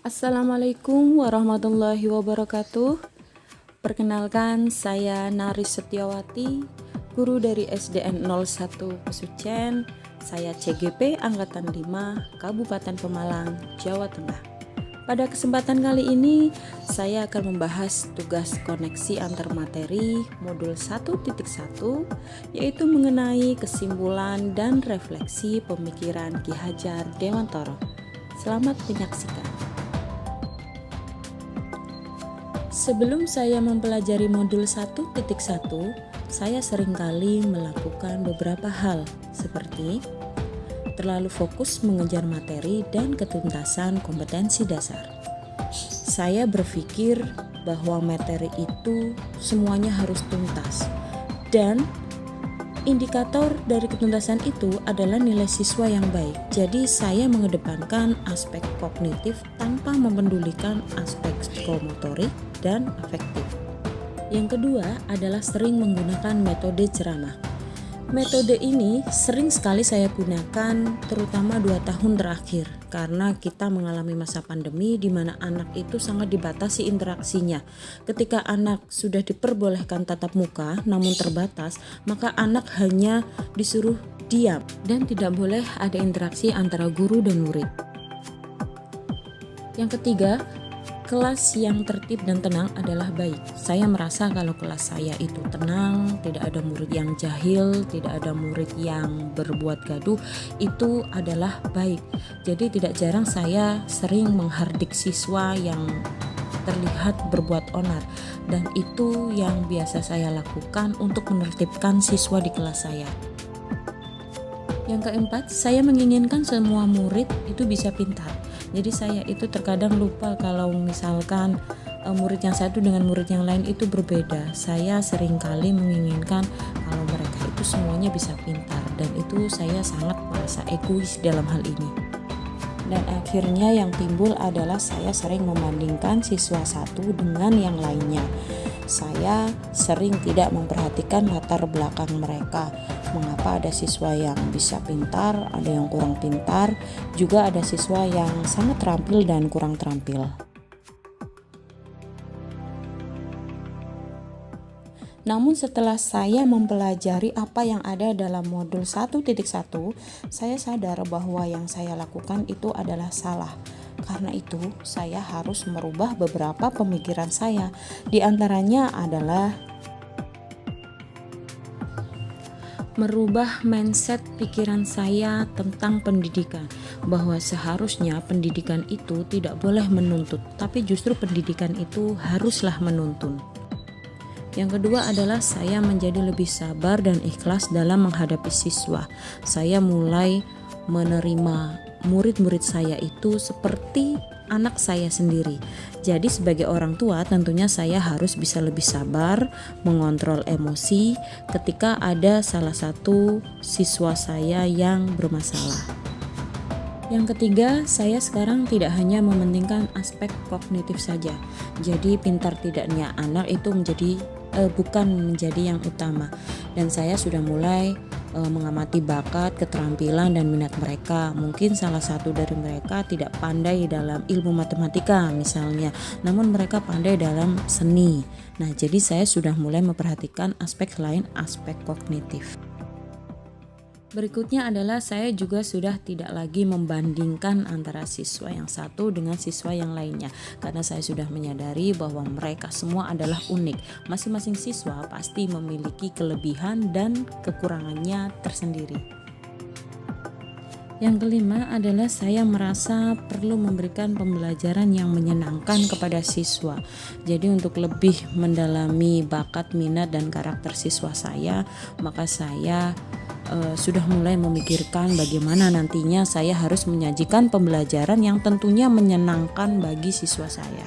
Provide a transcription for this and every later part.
Assalamualaikum warahmatullahi wabarakatuh. Perkenalkan, saya Naris Setiawati, guru dari SDN 01 Pesucen. Saya CGP Angkatan 5, Kabupaten Pemalang, Jawa Tengah. Pada kesempatan kali ini, saya akan membahas tugas koneksi antar materi modul 1.1, yaitu mengenai kesimpulan dan refleksi pemikiran Ki Hajar Dewantara. Selamat menyaksikan. Sebelum saya mempelajari modul 1.1, saya seringkali melakukan beberapa hal seperti terlalu fokus mengejar materi dan ketuntasan kompetensi dasar. Saya berpikir bahwa materi itu semuanya harus tuntas, dan indikator dari ketuntasan itu adalah nilai siswa yang baik. Jadi saya mengedepankan aspek kognitif tanpa memendulikan aspek psikomotorik dan afektif. Yang kedua adalah sering menggunakan metode ceramah. Metode ini sering sekali saya gunakan terutama 2 tahun terakhir karena kita mengalami masa pandemi di mana anak itu sangat dibatasi interaksinya. Ketika anak sudah diperbolehkan tatap muka namun terbatas, maka anak hanya disuruh diam dan tidak boleh ada interaksi antara guru dan murid. Yang ketiga, kelas yang tertib dan tenang adalah baik. Saya merasa kalau kelas saya itu tenang, tidak ada murid yang jahil, tidak ada murid yang berbuat gaduh, itu adalah baik. Jadi tidak jarang saya sering menghardik siswa yang terlihat berbuat onar, dan itu yang biasa saya lakukan untuk menertibkan siswa di kelas saya. Yang keempat, saya menginginkan semua murid itu bisa pintar. Jadi saya itu terkadang lupa kalau misalkan murid yang satu dengan murid yang lain itu berbeda. Saya seringkali menginginkan kalau mereka itu semuanya bisa pintar, dan itu saya sangat merasa egois dalam hal ini. Dan akhirnya yang timbul adalah saya sering membandingkan siswa satu dengan yang lainnya. Saya sering tidak memperhatikan latar belakang mereka. Mengapa ada siswa yang bisa pintar, ada yang kurang pintar, juga ada siswa yang sangat terampil dan kurang terampil. Namun setelah saya mempelajari apa yang ada dalam modul 1.1, saya sadar bahwa yang saya lakukan itu adalah salah. Karena itu, saya harus merubah beberapa pemikiran saya. Di antaranya adalah merubah mindset pikiran saya tentang pendidikan, bahwa seharusnya pendidikan itu tidak boleh menuntut, tapi justru pendidikan itu haruslah menuntun. Yang kedua adalah saya menjadi lebih sabar dan ikhlas dalam menghadapi siswa. Saya mulai menerima murid-murid saya itu seperti anak saya sendiri. Jadi sebagai orang tua tentunya saya harus bisa lebih sabar, mengontrol emosi ketika ada salah satu siswa saya yang bermasalah. Yang ketiga, saya sekarang tidak hanya mementingkan aspek kognitif saja. Jadi pintar tidaknya anak itu bukan menjadi yang utama. Dan saya sudah mulai mengamati bakat, keterampilan, dan minat mereka. Mungkin salah satu dari mereka tidak pandai dalam ilmu matematika misalnya, namun mereka pandai dalam seni. Nah, jadi saya sudah mulai memperhatikan aspek lain, aspek kognitif. Berikutnya adalah saya juga sudah tidak lagi membandingkan antara siswa yang satu dengan siswa yang lainnya, karena saya sudah menyadari bahwa mereka semua adalah unik. Masing-masing siswa pasti memiliki kelebihan dan kekurangannya tersendiri. Yang kelima adalah saya merasa perlu memberikan pembelajaran yang menyenangkan kepada siswa. Jadi untuk lebih mendalami bakat, minat, dan karakter siswa saya, maka saya sudah mulai memikirkan bagaimana nantinya saya harus menyajikan pembelajaran yang tentunya menyenangkan bagi siswa saya.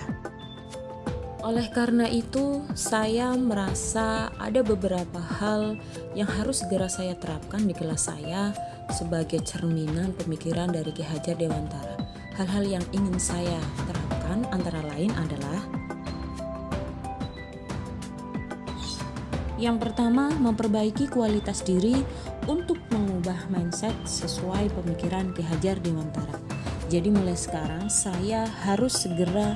Oleh karena itu, saya merasa ada beberapa hal yang harus segera saya terapkan di kelas saya sebagai cerminan pemikiran dari Ki Hajar Dewantara. Hal-hal yang ingin saya terapkan antara lain adalah: yang pertama, memperbaiki kualitas diri untuk mengubah mindset sesuai pemikiran Ki Hajar Dewantara. Jadi mulai sekarang saya harus segera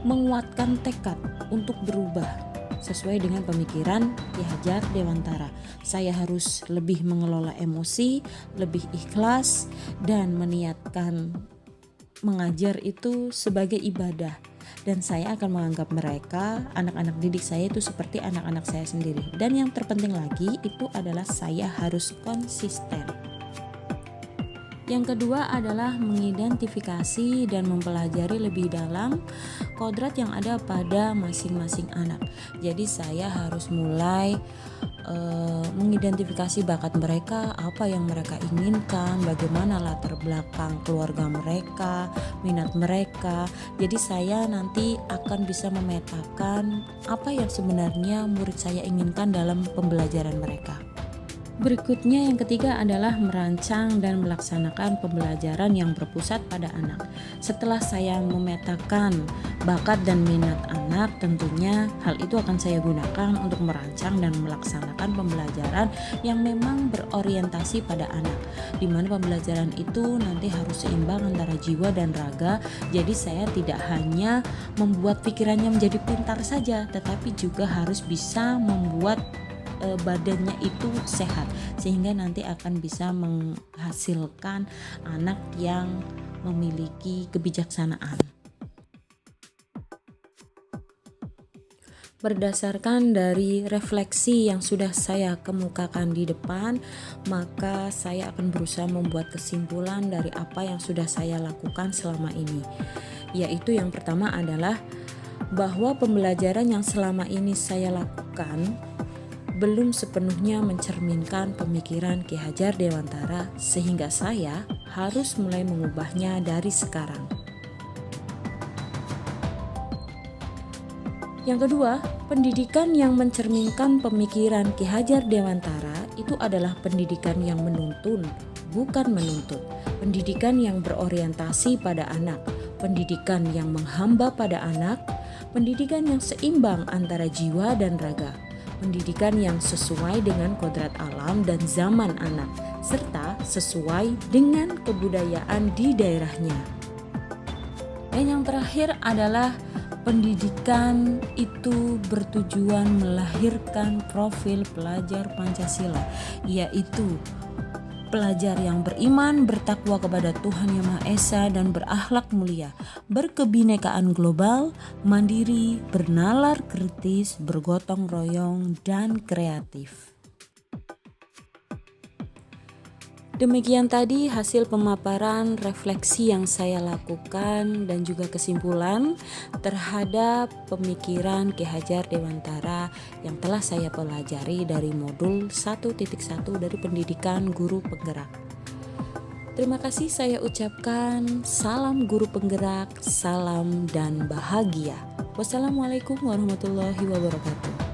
menguatkan tekad untuk berubah sesuai dengan pemikiran Ki Hajar Dewantara. Saya harus lebih mengelola emosi, lebih ikhlas, dan meniatkan mengajar itu sebagai ibadah. Dan saya akan menganggap mereka, anak-anak didik saya itu seperti anak-anak saya sendiri. Dan yang terpenting lagi itu adalah saya harus konsisten. Yang kedua adalah mengidentifikasi dan mempelajari lebih dalam kodrat yang ada pada masing-masing anak. Jadi saya harus mulai mengidentifikasi bakat mereka, apa yang mereka inginkan, bagaimana latar belakang keluarga mereka, minat mereka. Jadi saya nanti akan bisa memetakan apa yang sebenarnya murid saya inginkan dalam pembelajaran mereka. Berikutnya yang ketiga adalah merancang dan melaksanakan pembelajaran yang berpusat pada anak. Setelah saya memetakan bakat dan minat anak, tentunya hal itu akan saya gunakan untuk merancang dan melaksanakan pembelajaran yang memang berorientasi pada anak, di mana pembelajaran itu nanti harus seimbang antara jiwa dan raga. Jadi saya tidak hanya membuat pikirannya menjadi pintar saja, tetapi juga harus bisa membuat badannya itu sehat, sehingga nanti akan bisa menghasilkan anak yang memiliki kebijaksanaan. Berdasarkan dari refleksi yang sudah saya kemukakan di depan, maka saya akan berusaha membuat kesimpulan dari apa yang sudah saya lakukan selama ini. Yaitu yang pertama adalah bahwa pembelajaran yang selama ini saya lakukan belum sepenuhnya mencerminkan pemikiran Ki Hajar Dewantara, sehingga saya harus mulai mengubahnya dari sekarang. Yang kedua, pendidikan yang mencerminkan pemikiran Ki Hajar Dewantara itu adalah pendidikan yang menuntun, bukan menuntut. Pendidikan yang berorientasi pada anak, pendidikan yang menghamba pada anak, pendidikan yang seimbang antara jiwa dan raga, pendidikan yang sesuai dengan kodrat alam dan zaman anak, serta sesuai dengan kebudayaan di daerahnya. Dan yang terakhir adalah pendidikan itu bertujuan melahirkan profil pelajar Pancasila, yaitu pelajar yang beriman, bertakwa kepada Tuhan Yang Maha Esa, dan berakhlak mulia, berkebinekaan global, mandiri, bernalar kritis, bergotong royong, dan kreatif. Demikian tadi hasil pemaparan refleksi yang saya lakukan dan juga kesimpulan terhadap pemikiran Ki Hajar Dewantara yang telah saya pelajari dari modul 1.1 dari pendidikan guru penggerak. Terima kasih saya ucapkan, salam guru penggerak, salam dan bahagia. Wassalamualaikum warahmatullahi wabarakatuh.